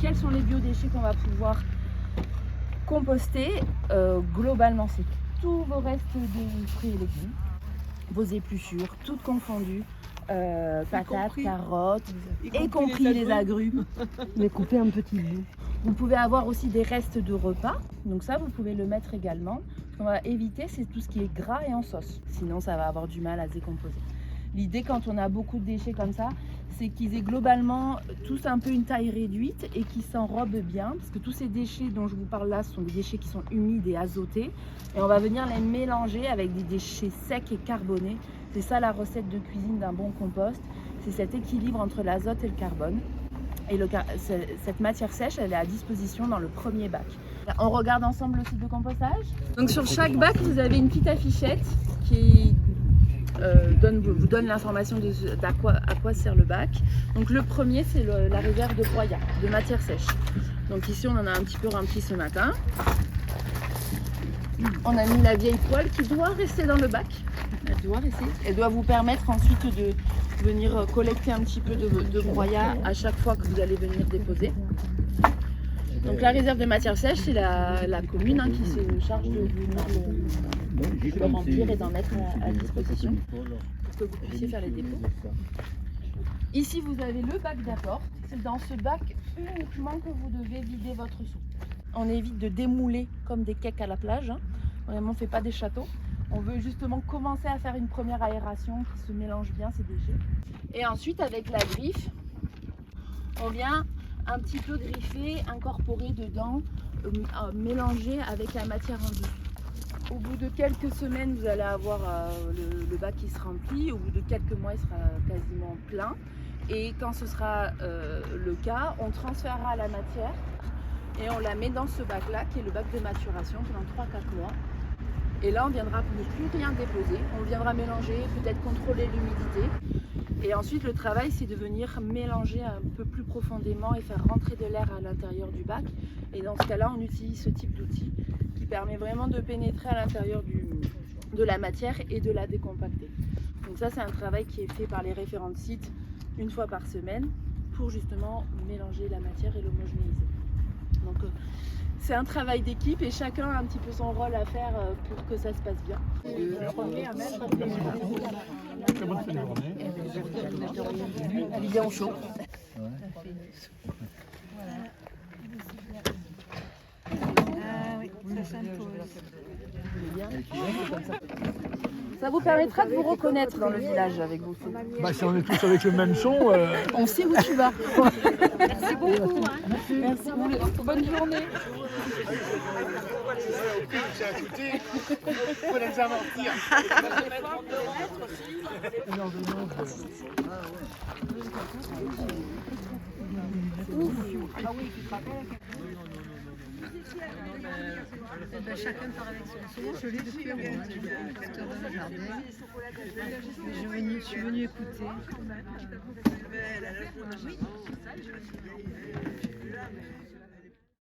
quels sont les biodéchets qu'on va pouvoir composter? Globalement, c'est tous vos restes de fruits et légumes, vos épluchures, toutes confondues, patates, carottes, y compris les agrumes. Mais coupé en petits bouts. Vous pouvez avoir aussi des restes de repas, donc ça vous pouvez le mettre également. Ce qu'on va éviter, c'est tout ce qui est gras et en sauce, sinon ça va avoir du mal à se décomposer. L'idée quand on a beaucoup de déchets comme ça, c'est qu'ils aient globalement tous un peu une taille réduite et qu'ils s'enrobent bien, parce que tous ces déchets dont je vous parle là, ce sont des déchets qui sont humides et azotés, et on va venir les mélanger avec des déchets secs et carbonés. C'est ça la recette de cuisine d'un bon compost, c'est cet équilibre entre l'azote et le carbone. Et cette matière sèche, elle est à disposition dans le premier bac. On regarde ensemble le site de compostage. Donc sur chaque bac, vous avez une petite affichette qui vous donne l'information à quoi sert le bac. Donc le premier, c'est la réserve de broyat, de matière sèche. Donc ici, on en a un petit peu rempli ce matin. On a mis la vieille poêle qui doit rester dans le bac. Elle doit vous permettre ensuite de venir collecter un petit peu de broyat à chaque fois que vous allez venir déposer. Donc la réserve de matière sèche, c'est la commune qui se charge de venir le remplir et d'en mettre à disposition pour que vous puissiez faire les dépôts. Ici, vous avez le bac d'apport. C'est dans ce bac uniquement que vous devez vider votre soupe. On évite de démouler comme des cakes à la plage. Vraiment, on ne fait pas des châteaux. On veut justement commencer à faire une première aération qui se mélange bien ces déchets. Et ensuite, avec la griffe, on vient un petit peu griffer, incorporer dedans, mélanger avec la matière en dessous. Au bout de quelques semaines, vous allez avoir le bac qui se remplit. Au bout de quelques mois, il sera quasiment plein. Et quand ce sera le cas, on transférera la matière et on la met dans ce bac-là, qui est le bac de maturation pendant 3-4 mois. Et là, on viendra ne plus rien déposer. On viendra mélanger, peut-être contrôler l'humidité. Et ensuite, le travail, c'est de venir mélanger un peu plus profondément et faire rentrer de l'air à l'intérieur du bac. Et dans ce cas-là, on utilise ce type d'outil qui permet vraiment de pénétrer à l'intérieur de la matière et de la décompacter. Donc ça, c'est un travail qui est fait par les référents de site une fois par semaine pour justement mélanger la matière et l'homogénéiser. Donc c'est un travail d'équipe et chacun a un petit peu son rôle à faire pour que ça se passe bien. Très bonne fin de journée. Elle est bien au chaud. Ça vous permettra de vous reconnaître dans le village avec vos sons. Bah, si on est tous avec le même son. On sait où tu vas. Merci beaucoup. Merci beaucoup. Bonne journée. Faut les amortir. Chacun part avec son son. Je l'ai depuis un mois, acteur dans le jardin. Je suis venue écouter.